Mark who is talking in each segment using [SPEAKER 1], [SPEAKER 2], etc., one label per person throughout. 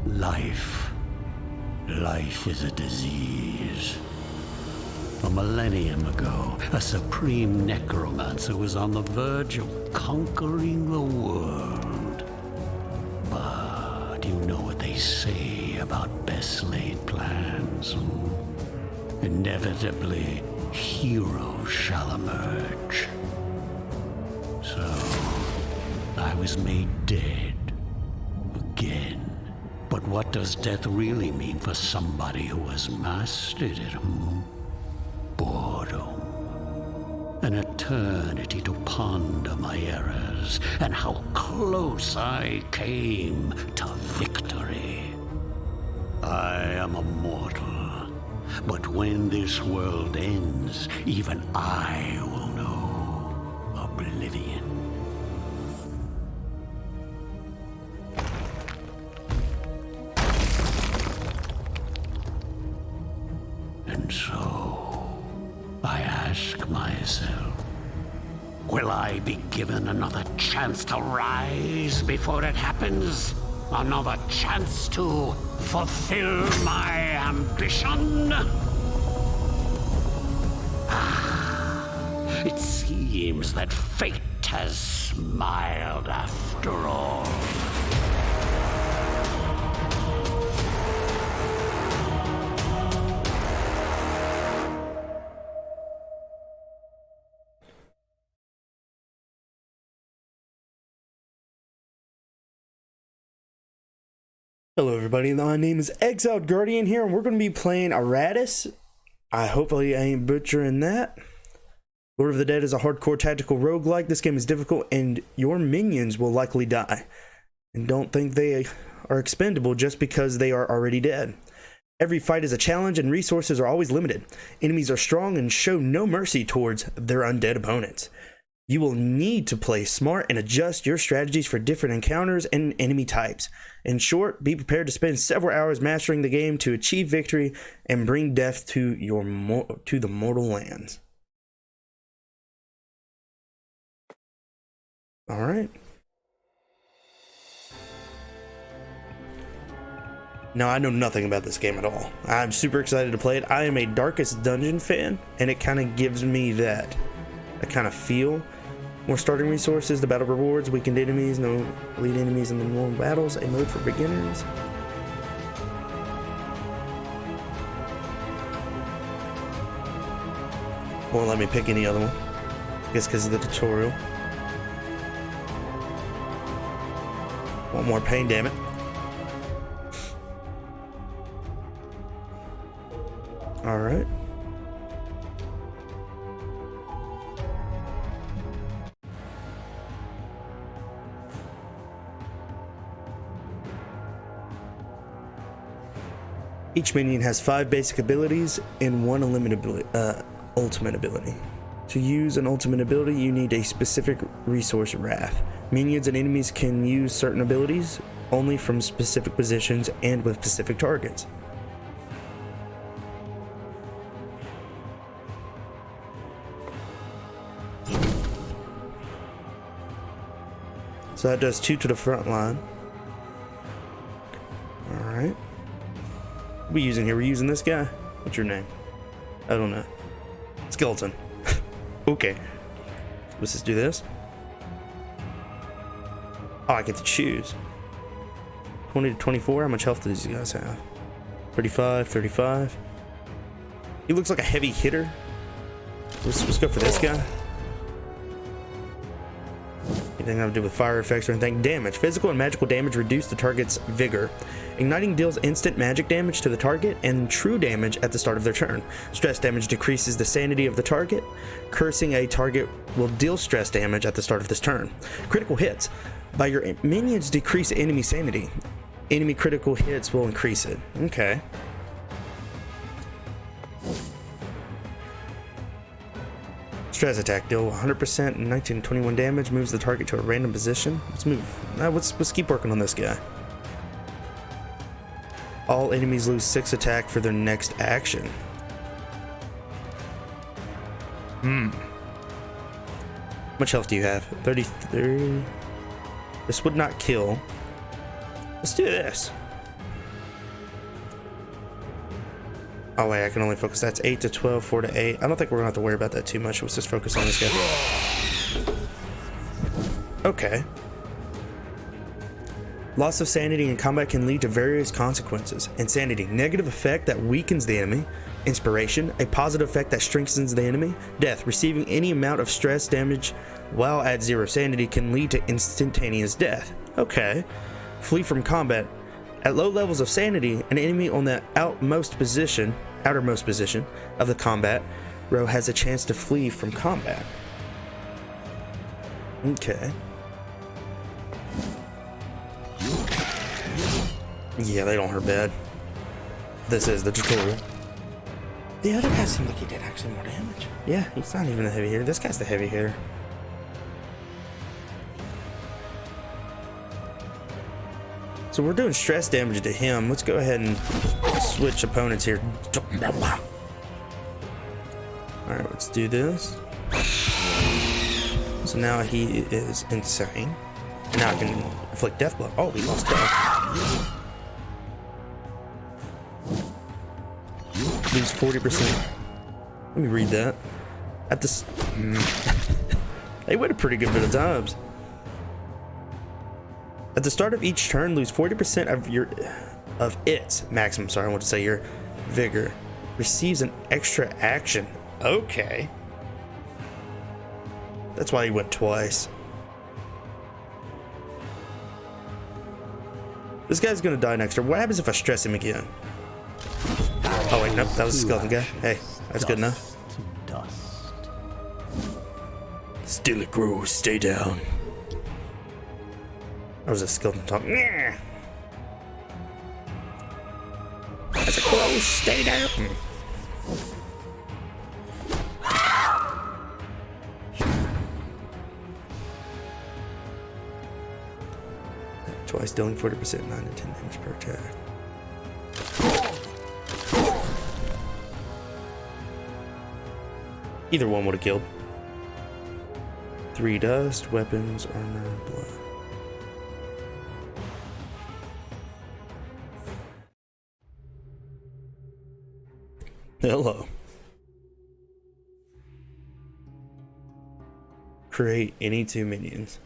[SPEAKER 1] Life. Life is a disease. A millennium ago, a supreme necromancer was on the verge of conquering the world. But you know what they say about best-laid plans. Inevitably, heroes shall emerge. So, I was made dead. Again. But what does death really mean for somebody who has mastered it, Boredom. An eternity to ponder my errors and how close I came to victory. I am a mortal, but when this world ends, even I will know oblivion. And so, I ask myself, will I be given another chance to rise before it happens? Another chance to fulfill my ambition? It seems that fate has smiled after all.
[SPEAKER 2] Hello everybody, my name is ExiledGuardian here, and we're going to be playing Iratus. Hopefully I ain't butchering that. Lord of the Dead is a hardcore tactical roguelike. This game is difficult and your minions will likely die. And don't think they are expendable just because they are already dead. Every fight is a challenge and resources are always limited. Enemies are strong and show no mercy towards their undead opponents. You will need to play smart and adjust your strategies for different encounters and enemy types. In short, be prepared to spend several hours mastering the game to achieve victory and bring death to the mortal lands. All right. Now, I know nothing about this game at all. I'm super excited to play it. I am a Darkest Dungeon fan, and it kind of gives me that kind of feel. More starting resources, the battle rewards, weakened enemies, no lead enemies in the normal battles, a mode for beginners. Won't let me pick any other one. I guess because of the tutorial. Want more pain, damn it. Alright. Each minion has 5 basic abilities and 1 ultimate ability. To use an ultimate ability, you need a specific resource wrath. Minions and enemies can use certain abilities only from specific positions and with specific targets. So that does 2 to the front line. Alright. What are we using here? We're using this guy? What's your name? I don't know. Skeleton. Okay. Let's just do this. Oh, I get to choose. 20 to 24. How much health do these guys have? 35, 35. He looks like a heavy hitter. Let's go for this guy. Anything I have to do with fire effects or anything. Damage. Physical and magical damage reduce the target's vigor. Igniting deals instant magic damage to the target and true damage at the start of their turn. Stress damage decreases the sanity of the target. Cursing a target will deal stress damage at the start of this turn. Critical hits. By your minions decrease enemy sanity. Enemy critical hits will increase it. Okay. Stress attack, deal 100% and 19 to 21 damage, moves the target to a random position. Let's move. Let's keep working on this guy. All enemies lose 6 attack for their next action. How much health do you have? 33. This would not kill. Let's do this. Oh wait, I can only focus. That's 8 to 12, 4 to 8. I don't think we're gonna have to worry about that too much. Let's just focus on this guy. Okay. Loss of sanity in combat can lead to various consequences. Insanity, negative effect that weakens the enemy. Inspiration, a positive effect that strengthens the enemy. Death, receiving any amount of stress damage while at 0 sanity can lead to instantaneous death. Okay. Flee from combat. At low levels of sanity, an enemy on the outermost position of the combat row has a chance to flee from combat. Okay. Yeah, they don't hurt bad. This is the tutorial. The other guy seemed like he did actually more damage. Yeah, he's not even a heavy hitter. This guy's the heavy hitter. So we're doing stress damage to him. Let's go ahead and switch opponents here. Alright, let's do this. So now he is insane. And now I can inflict death blow. Oh, he lost death. Lose 40%. Let me read that. At this, they went a pretty good bit of times. At the start of each turn, lose 40% of its maximum. Sorry, I want to say your vigor. Receives an extra action. Okay. That's why he went twice. This guy's gonna die next turn. What happens if I stress him again? Oh wait, nope, that was a skeleton guy. Hey, that's good enough. Still it grows, stay down. That was a skeleton talk. As it grows, stay down. Twice dealing 40%, 9 to 10 damage per attack. Either one would have killed. 3 dust, weapons, armor, blood. Hello. Create any 2 minions.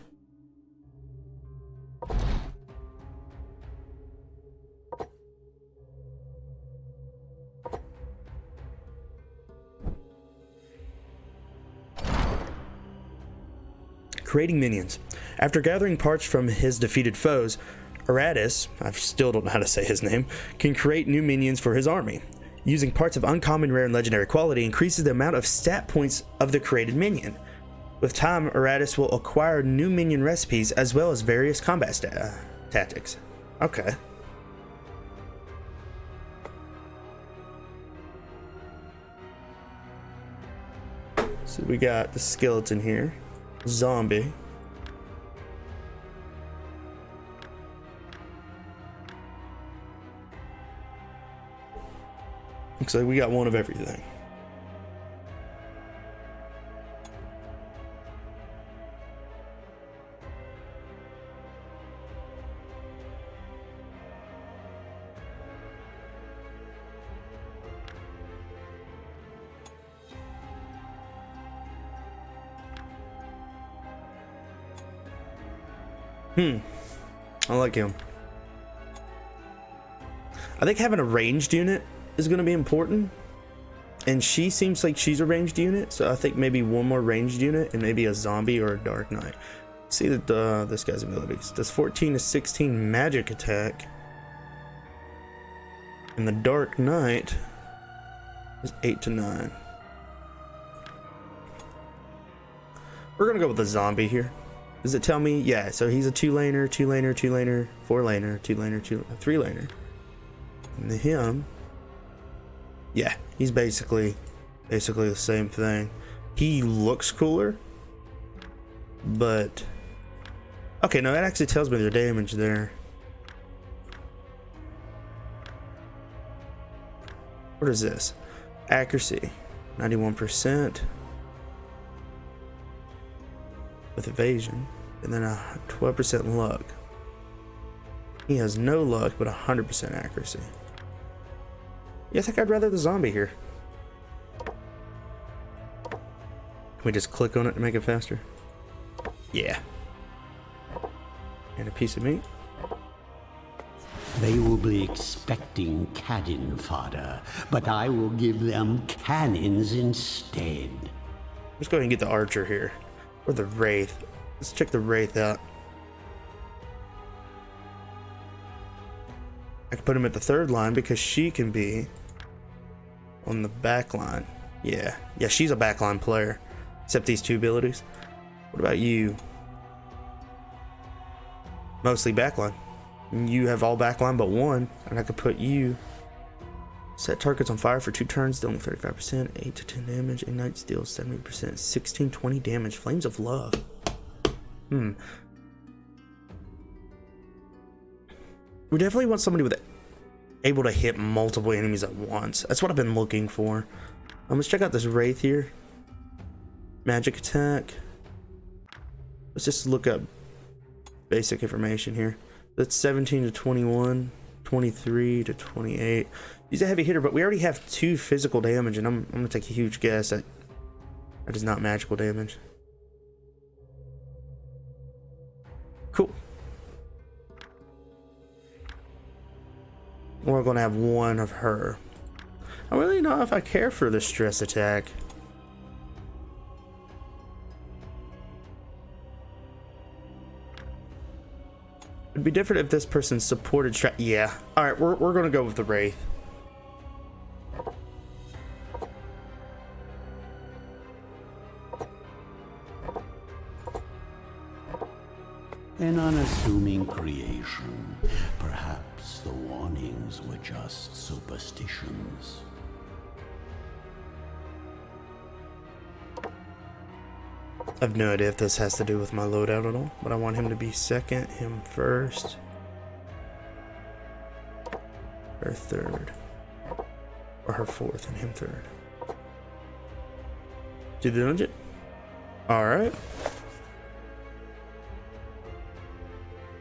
[SPEAKER 2] Creating minions. After gathering parts from his defeated foes, Iratus, I still don't know how to say his name, can create new minions for his army. Using parts of uncommon, rare, and legendary quality increases the amount of stat points of the created minion. With time, Iratus will acquire new minion recipes as well as various combat tactics. Okay. So we got the skeleton here. Zombie. Looks like we got one of everything. I like him. I think having a ranged unit is going to be important. And she seems like she's a ranged unit. So I think maybe one more ranged unit and maybe a zombie or a dark knight. See that this guy's abilities. Does 14 to 16 magic attack. And the dark knight is 8 to 9. We're going to go with the zombie here. Does it tell me? Yeah, so he's a 2-laner, 2-laner, 2-laner, 4-laner, 2-laner, 3-laner. And him, yeah, he's basically the same thing. He looks cooler, but okay, no, that actually tells me their damage there. What is this? Accuracy, 91%. With evasion, and then a 12% luck. He has no luck, but 100% accuracy. Yeah, I think I'd rather the zombie here. Can we just click on it to make it faster? Yeah. And a piece of meat.
[SPEAKER 1] They will be expecting cannon fodder, but I will give them cannons instead.
[SPEAKER 2] Let's go ahead and get the archer here. Or the wraith. Let's check the wraith out. I can put him at the third line because she can be on the back line. Yeah, she's a backline player. Except these two abilities. What about you? Mostly backline. You have all backline but one, and I could put you. Set targets on fire for 2 turns, dealing 35%, 8 to 10 damage, ignites deals 70%, 16, 20 damage, flames of love. We definitely want somebody with able to hit multiple enemies at once. That's what I've been looking for. Let's check out this wraith here. Magic attack. Let's just look up basic information here. That's 17 to 21, 23 to 28. He's a heavy hitter, but we already have 2 physical damage, and I'm gonna take a huge guess that is not magical damage. Cool. We're gonna have 1 of her. I don't really know if I care for the stress attack. It'd be different if this person supported strat. Yeah. All right, we're gonna go with the wraith.
[SPEAKER 1] An unassuming creation. Perhaps the warnings were just superstitions.
[SPEAKER 2] I have no idea if this has to do with my loadout at all, but I want him to be second, him first, her third, or her fourth and him third. Do the dungeon. All right.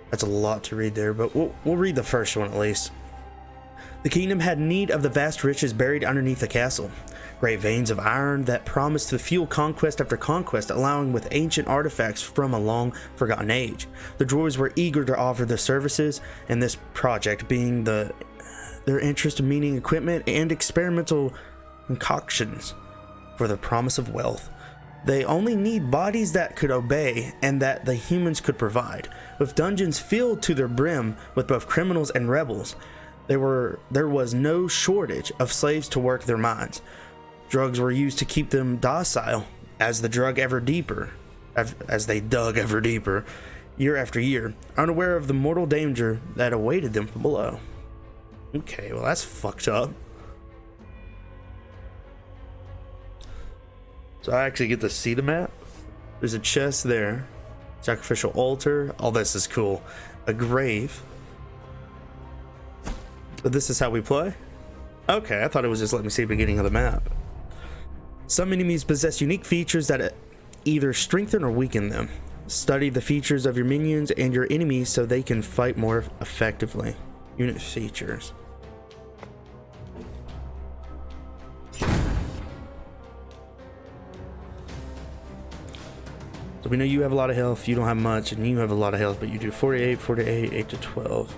[SPEAKER 2] That's a lot to read there, but we'll read the first one at least. The kingdom had need of the vast riches buried underneath the castle. Great veins of iron that promised to fuel conquest after conquest, allowing with ancient artifacts from a long forgotten age. The dwarves were eager to offer their services, and this project being their interest in mining equipment and experimental concoctions for the promise of wealth. They only need bodies that could obey and that the humans could provide. With dungeons filled to their brim with both criminals and rebels, there was no shortage of slaves to work their mines. Drugs were used to keep them docile as they dug ever deeper, year after year, unaware of the mortal danger that awaited them from below. Okay, well that's fucked up. So I actually get to see the map. There's a chest there, sacrificial altar. All this is cool. A grave. But this is how we play? Okay, I thought it was just letting me see the beginning of the map. Some enemies possess unique features that either strengthen or weaken them. Study the features of your minions and your enemies so they can fight more effectively. Unit features. So we know you have a lot of health, you don't have much, and you have a lot of health, but you do 48, 48, 8 to 12.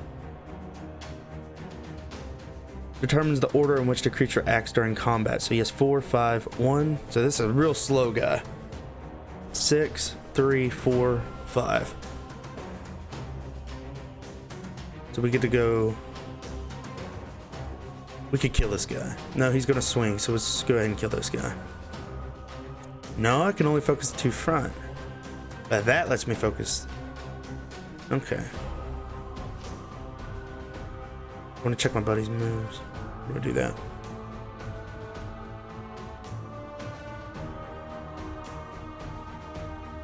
[SPEAKER 2] Determines the order in which the creature acts during combat. So he has 4, 5, 1. So this is a real slow guy. 6, 3, 4, 5. So we get to go. We could kill this guy. No, he's gonna swing, so let's go ahead and kill this guy. No, I can only focus the 2 front. But that lets me focus. Okay. I want to check my buddy's moves. I'm gonna do that.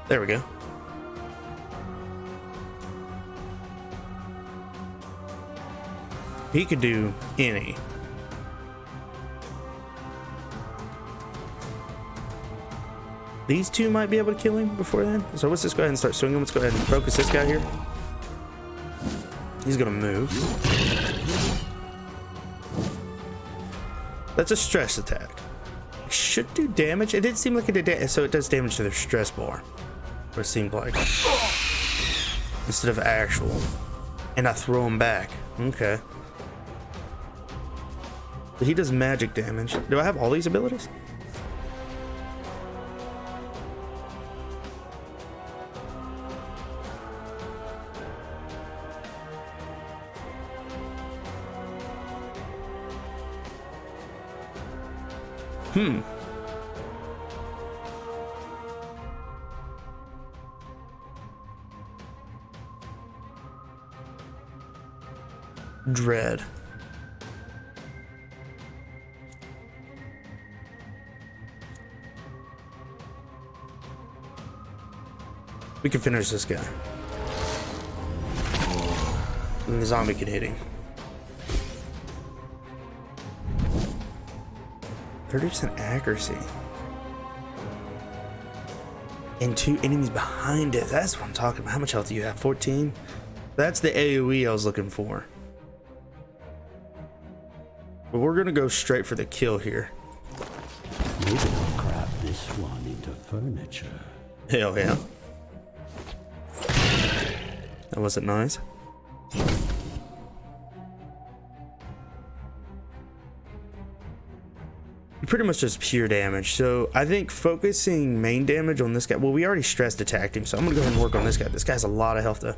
[SPEAKER 2] There we go. He could do any. These 2 might be able to kill him before then. So let's just go ahead and start swinging. Let's go ahead and focus this guy here. He's gonna move. That's a stress attack. It should do damage. It did seem like it did damage, so it does damage to their stress bar. Or it seemed like. Instead of actual. And I throw him back. Okay. But he does magic damage. Do I have all these abilities? Dread. We can finish this guy. And the zombie can hit him. 30% accuracy. And 2 enemies behind it. That's what I'm talking about. How much health do you have? 14? That's the AoE I was looking for. But we're gonna go straight for the kill here.
[SPEAKER 1] Maybe I'll craft this one into furniture.
[SPEAKER 2] Hell yeah. That wasn't nice. Pretty much just pure damage. So I think focusing main damage on this guy. Well, we already stressed attacked him, so I'm gonna go ahead and work on this guy. This guy has a lot of health though.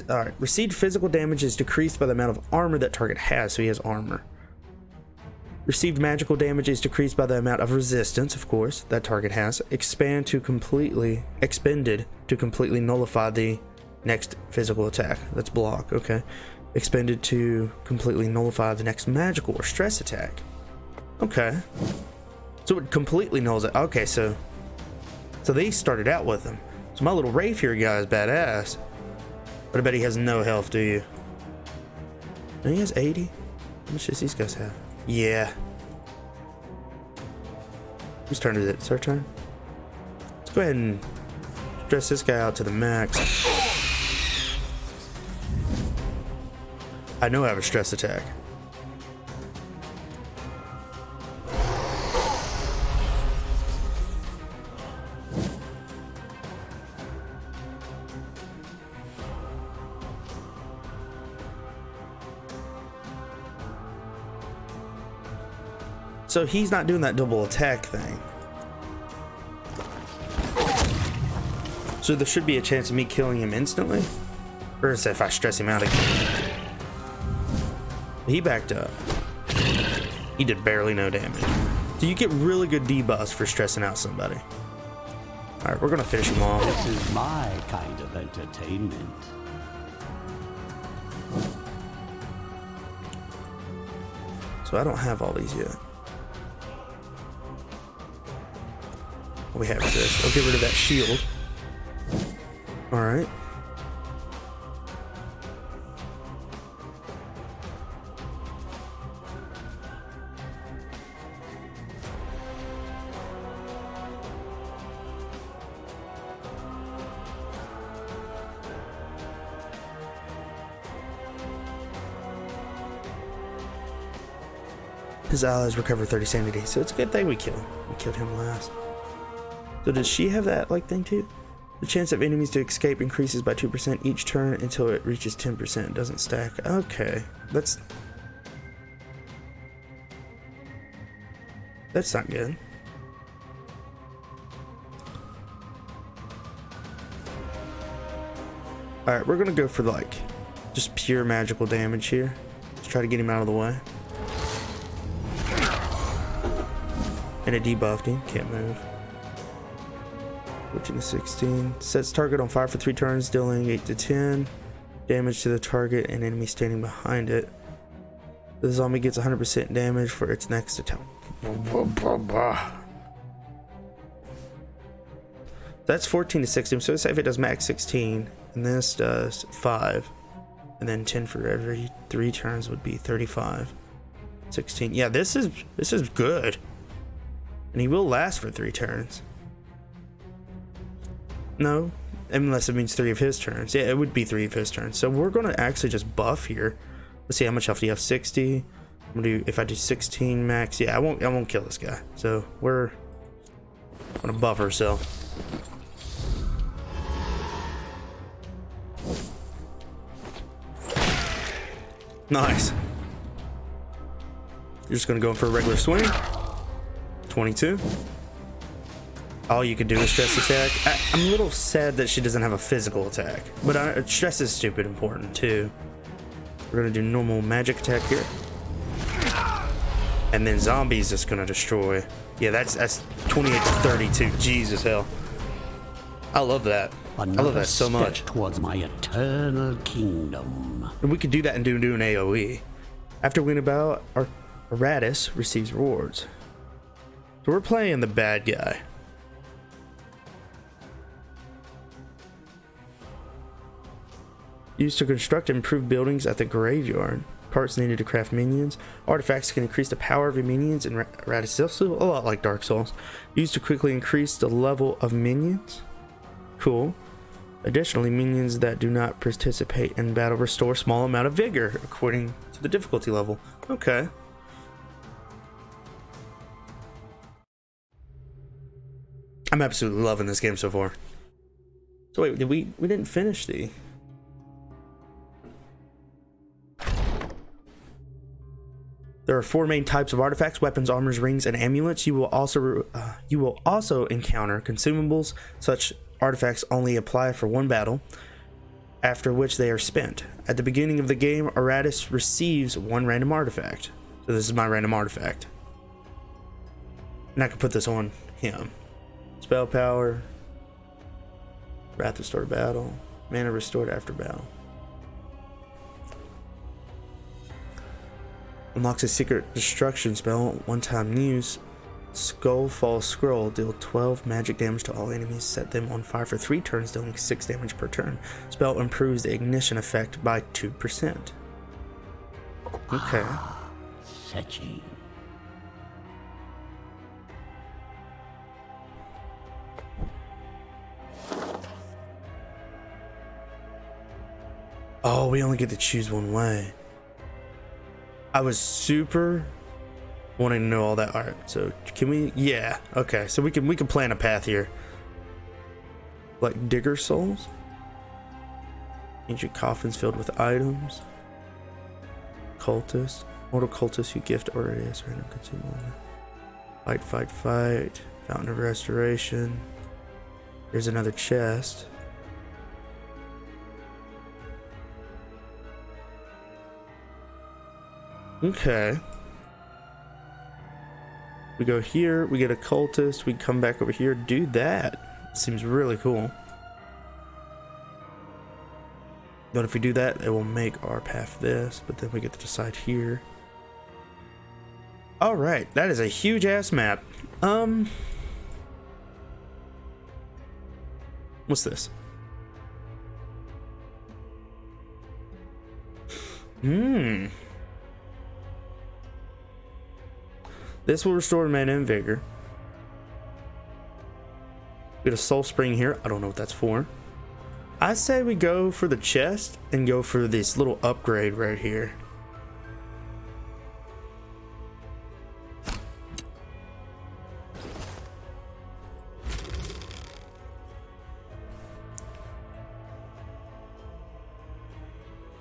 [SPEAKER 2] Alright, received physical damage is decreased by the amount of armor that target has, so he has armor. Received magical damage is decreased by the amount of resistance, of course, that target has. Expended to completely nullify the next physical attack. That's block, okay. Expended to completely nullify the next magical or stress attack. Okay. So it completely nulls it. Okay, so they started out with him. So my little Wraith here guy is badass. But I bet he has no health, do you? No, he has 80. How much does these guys have? Yeah. Whose turn is it? It's our turn? Let's go ahead and stress this guy out to the max. I know I have a stress attack. So he's not doing that double attack thing. So there should be a chance of me killing him instantly. Or is that if I stress him out again? He backed up. He did barely no damage. So you get really good debuffs for stressing out somebody. Alright, we're gonna finish him off.
[SPEAKER 1] This is my kind of entertainment.
[SPEAKER 2] So I don't have all these yet. What we have is this. I'll get rid of that shield. Alright. His allies recover 30 sanity, so it's a good thing we killed him last. So does she have that like thing too? The chance of enemies to escape increases by 2% each turn until it reaches 10%. Doesn't stack. Okay, that's not good. Alright, we're gonna go for like just pure magical damage here. Let's try to get him out of the way. And it debuffed him. Can't move. 14 to 16. Sets target on fire for 3 turns, dealing 8 to 10 damage to the target and enemy standing behind it. The zombie gets 100% damage for its next attack. That's 14 to 16. So let's say if it does max 16, and this does 5, and then 10 for every 3 turns would be 35. 16. Yeah, this is good. And he will last for 3 turns. No, unless it means 3 of his turns. Yeah, it would be 3 of his turns. So we're going to actually just buff here. Let's see how much health do you have. 60, I'm gonna do, if I do 16 max, yeah, I won't kill this guy. So we're gonna buff ourselves. Nice. You're just gonna go in for a regular swing. 22. All you could do is stress attack. I'm a little sad that she doesn't have a physical attack, but stress is stupid important too. We're gonna do normal magic attack here, and then zombies just gonna destroy. Yeah, that's 28 to 32. Jesus hell, I love that. I love that so much.
[SPEAKER 1] Towards my eternal kingdom.
[SPEAKER 2] And we could do that and do an AOE. After winning a battle, our Iratus receives rewards. So we're playing the bad guy. Used to construct and improve buildings at the graveyard. Parts needed to craft minions. Artifacts can increase the power of your minions, and Iratus is also a lot like Dark Souls. Used to quickly increase the level of minions. Cool. Additionally, minions that do not participate in battle restore a small amount of vigor according to the difficulty level. Okay. I'm absolutely loving this game so far. So wait, we didn't finish the... There are 4 main types of artifacts: weapons, armors, rings, and amulets. You will also encounter consumables. Such artifacts only apply for one battle, after which they are spent. At the beginning of the game, Iratus receives 1 random artifact. So this is my random artifact. And I can put this on him. Spell power, wrath restored battle, mana restored after battle. Unlocks a secret destruction spell, one-time use. Skull Fall Scroll, deal 12 magic damage to all enemies, set them on fire for 3 turns, dealing 6 damage per turn. Spell improves the ignition effect by 2%. Okay.
[SPEAKER 1] Fetching.
[SPEAKER 2] Oh, we only get to choose one way. I was super wanting to know all that. All right, so can we? Yeah. Okay, so we can plan a path here. Like digger souls, ancient coffins filled with items, cultists, mortal cultists who gift Iratus random consumable. Fight, fountain of restoration. There's another chest. Okay. We go here, we get a cultist, we come back over here, do that. Seems really cool. But if we do that, it will make our path this, but then we get to decide here. Alright, that is a huge ass map. What's this? This will restore mana and vigor. We get a soul spring here. I don't know what that's for. I say we go for the chest and go for this little upgrade right here.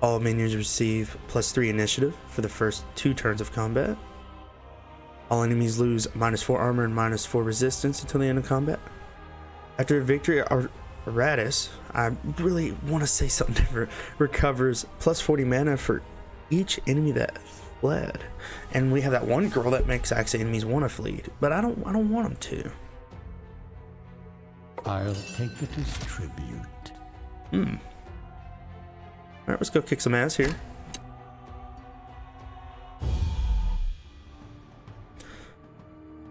[SPEAKER 2] All minions receive +3 initiative for the first 2 turns of combat. All enemies lose -4 armor and -4 resistance until the end of combat. After a victory, Iratus, I really want to say something different, recovers +40 mana for each enemy that fled. And we have that one girl that makes actually enemies want to flee, but I don't want them to.
[SPEAKER 1] I'll take it as tribute.
[SPEAKER 2] Alright, let's go kick some ass here.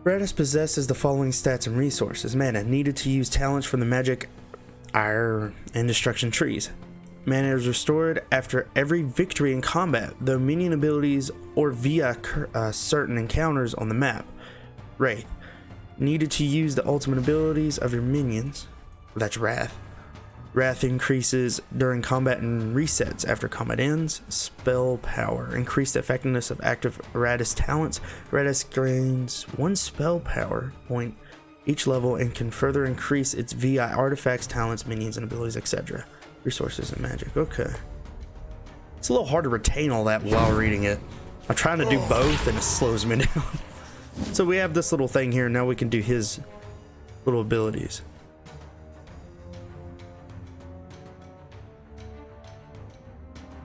[SPEAKER 2] Iratus possesses the following stats and resources. Mana needed to use talents from the magic Ire and destruction trees. Mana is restored after every victory in combat, though minion abilities or via certain encounters on the map. Wraith needed to use the ultimate abilities of your minions. That's Wrath. Wrath increases during combat and resets after combat ends. Spell power. Increased effectiveness of active Iratus talents. Iratus gains 1 spell power point each level and can further increase its VI artifacts, talents, minions, and abilities, etc. Resources and magic. Okay. It's a little hard to retain all that while reading it. I'm trying to do both and it slows me down. So we have this little thing here. Now we can do his little abilities.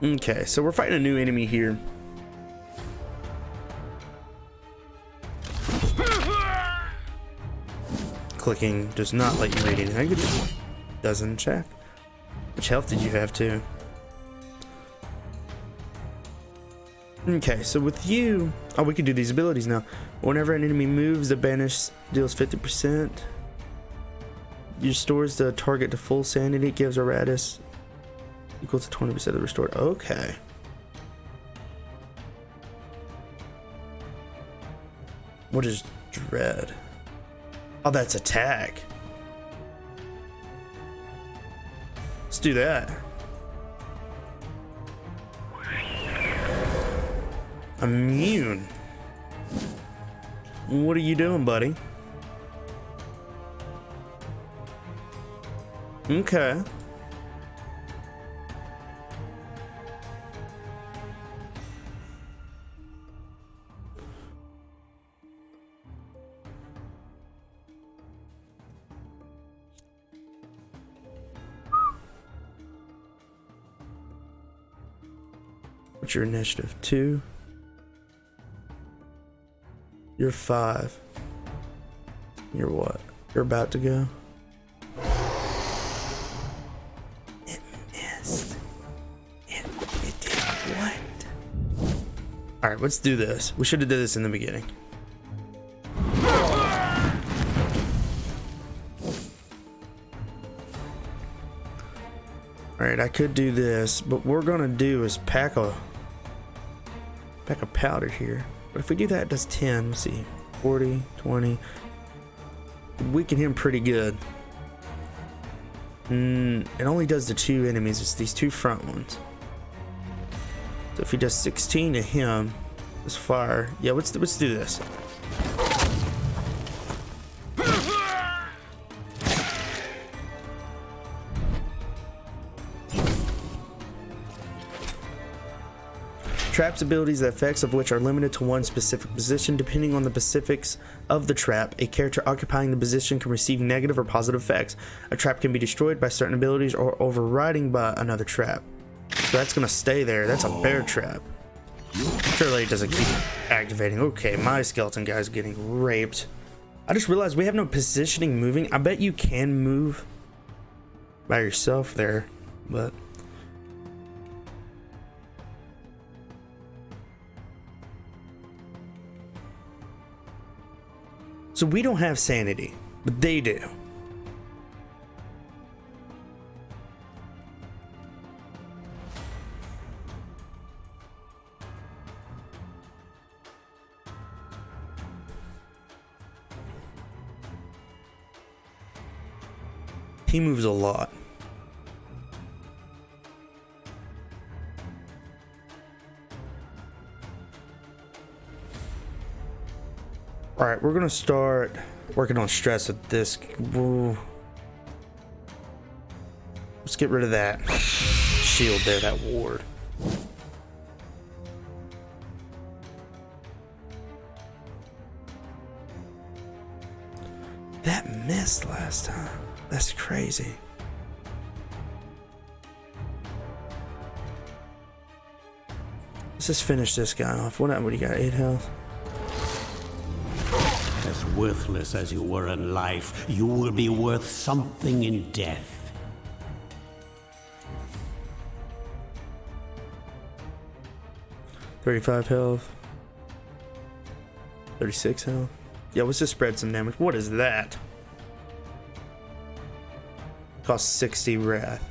[SPEAKER 2] Okay, so we're fighting a new enemy here. Clicking does not let you read anything. It just doesn't check. Which health did you have too? Okay, so with you, oh, we can do these abilities now. Whenever an enemy moves, the banish deals 50%. Restores the target to full sanity. Gives Iratus equal to 20% of the restored. Okay. What is dread? Oh, that's attack. Let's do that. Immune. What are you doing, buddy? Okay. What's your initiative? 2. You're 5. You're what? You're about to go? It missed. It did what? Alright, let's do this. We should have did this in the beginning. Alright, I could do this, but what we're gonna do is pack a powder here. But if we do that, it does 10. Let's see. 40, 20. Weaken him pretty good. It only does the 2 enemies. It's these 2 front ones. So if he does 16 to him, this fire. Yeah, let's do this. Traps abilities, the effects of which are limited to one specific position. Depending on the specifics of the trap, a character occupying the position can receive negative or positive effects. A trap can be destroyed by certain abilities or overriding by another trap. So that's gonna stay there. That's a bear trap. Surely it doesn't keep activating. Okay, my skeleton guy's getting raped. I just realized we have no positioning moving. I bet you can move by yourself there, but so we don't have sanity, but they do. He moves a lot. All right, we're gonna start working on stress with this. Whoa. Let's get rid of that shield there, that ward. That missed last time. That's crazy. Let's just finish this guy off. What do you got? 8 health.
[SPEAKER 1] As worthless as you were in life, you will be worth something in death.
[SPEAKER 2] $35 health. 36 health. Yeah, let's just spread some damage. What is that? Costs 60 wrath.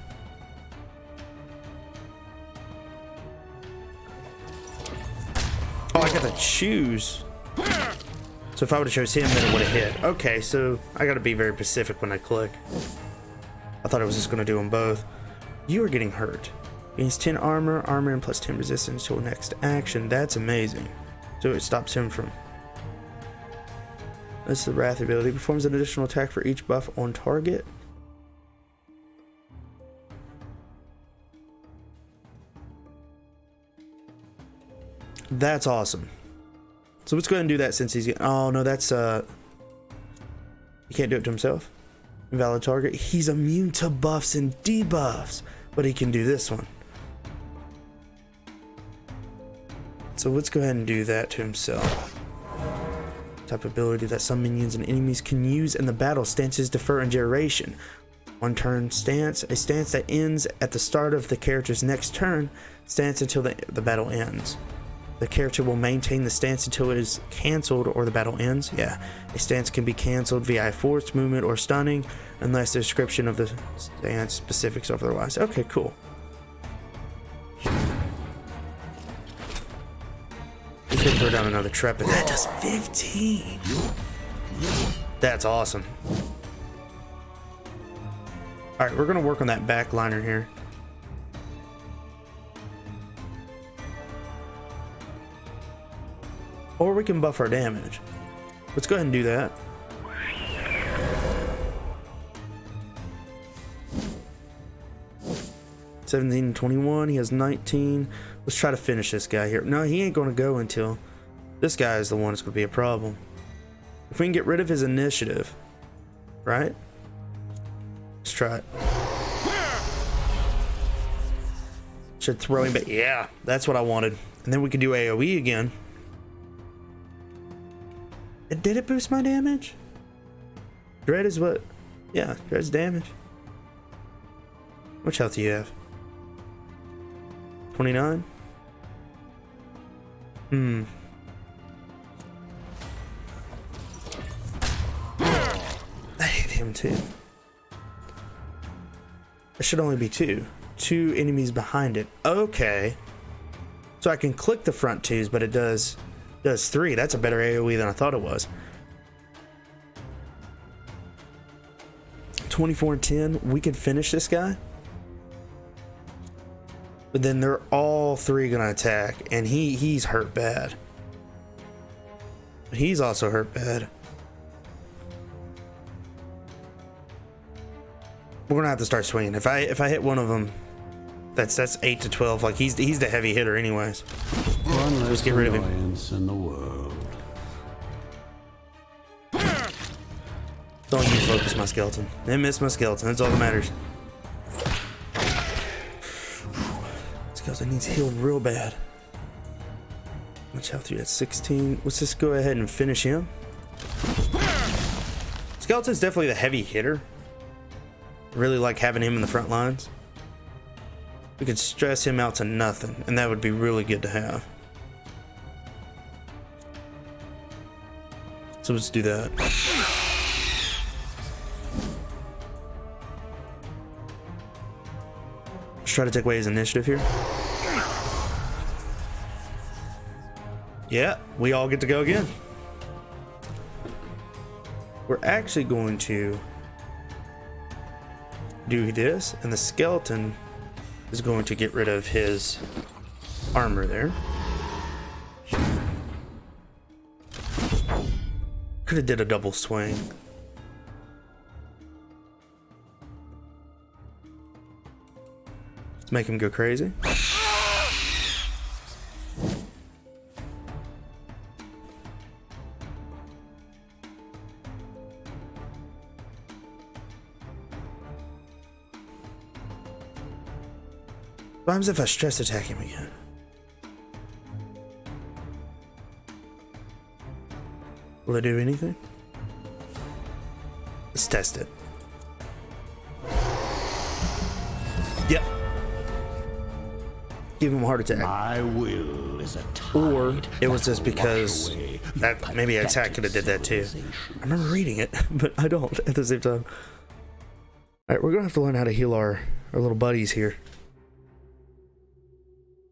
[SPEAKER 2] Oh, I got to choose. So if I would have chose him, then it would have hit. Okay, so I got to be very specific when I click. I thought it was just going to do them both. You are getting hurt. Gains 10 armor, and plus 10 resistance till next action. That's amazing. So it stops him from... That's the Wrath ability. Performs an additional attack for each buff on target. That's awesome. So let's go ahead and do that since he's... Oh, no, that's... He can't do it to himself. Invalid target. He's immune to buffs and debuffs, but he can do this one. So let's go ahead and do that to himself. Type ability that some minions and enemies can use in the battle. Stances defer and duration. One turn stance. A stance that ends at the start of the character's next turn. Stance until the battle ends. The character will maintain the stance until it is cancelled or the battle ends. Yeah. A stance can be cancelled via forced movement or stunning unless the description of the stance specifics otherwise. Okay, cool. We should throw down another trap, but that does 15. That's awesome. Alright, we're going to work on that backliner here. Or we can buff our damage. Let's go ahead and do that. (17 21). He has 19. Let's try to finish this guy here. No, he ain't going to go until this guy is the one that's going to be a problem. If we can get rid of his initiative, right? Let's try it. Should throw him back. Yeah, that's what I wanted. And then we can do AoE again. Did it boost my damage? Dread is what? Yeah, Dread's damage. How much health do you have? 29? I hate him too. It should only be two. Two enemies behind it. Okay. So I can click the front twos, but it does 3. That's a better AoE than I thought it was. 24 and 10. We could finish this guy. But then they're all 3 gonna attack, and he's hurt bad. He's also hurt bad. We're gonna have to start swinging. If I hit one of them, that's 8 to 12. Like he's the heavy hitter, anyways. Let's get rid of him.
[SPEAKER 1] In the world.
[SPEAKER 2] Don't you focus my skeleton. They miss my skeleton. That's all that matters. Skeleton needs healed real bad. How much health you at? 16. Let's just go ahead and finish him. Skeleton's definitely the heavy hitter. Really like having him in the front lines. We could stress him out to nothing, and that would be really good to have. So let's do that. Let's try to take away his initiative here. Yeah, we all get to go again. We're actually going to do this, and the skeleton is going to get rid of his armor there. Could have did a double swing. Let's make him go crazy. What happens if I stress attack him again? Will it do anything? Let's test it. Yep. Give him a heart attack.
[SPEAKER 1] My will is a tide.
[SPEAKER 2] Or it was just
[SPEAKER 1] that will
[SPEAKER 2] because
[SPEAKER 1] wash away
[SPEAKER 2] that maybe attack could have did that too. I remember reading it, but I don't at the same time. Alright, we're gonna have to learn how to heal our little buddies here.